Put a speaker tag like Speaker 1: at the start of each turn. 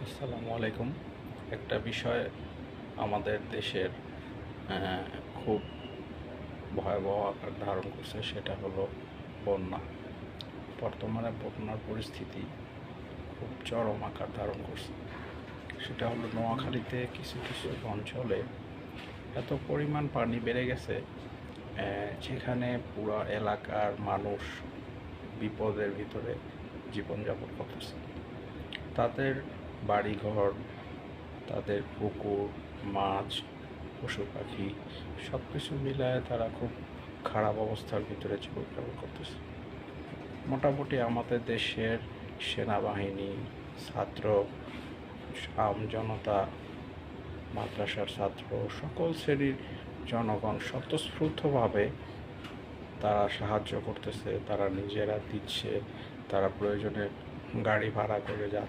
Speaker 1: আসসালামু আলাইকুম। একটা বিষয় আমাদের দেশের খুব ভয়াবহ আকার ধারণ করছে, সেটা হলো বন্যা। বর্তমানে বন্যার পরিস্থিতি খুব চরম আকার ধারণ করছে। সেটা হলো নোয়াখালীতে কিছু কিছু অঞ্চলে এত পরিমাণ পানি বেড়ে গেছে, যেখানে পুরো এলাকার মানুষ বিপদের ভিতরে জীবনযাপন করতেছে। তাদের বাড়িঘর, তাদের পুকুর, মাছ, পশু পাখি সব কিছু মিলায় তারা খুব খারাপ অবস্থার ভিতরে জীবনযাপন করতেছে। মোটামুটি আমাদের দেশের সেনাবাহিনী, ছাত্র, আম জনতা, মাদ্রাসার ছাত্র, সকল শ্রেণীর জনগণ স্বতঃস্ফূর্তভাবে তারা সাহায্য করতেছে, তারা নিজেরা দিচ্ছে, তারা প্রয়োজনে গাড়ি ভাড়া করে যাচ্ছে।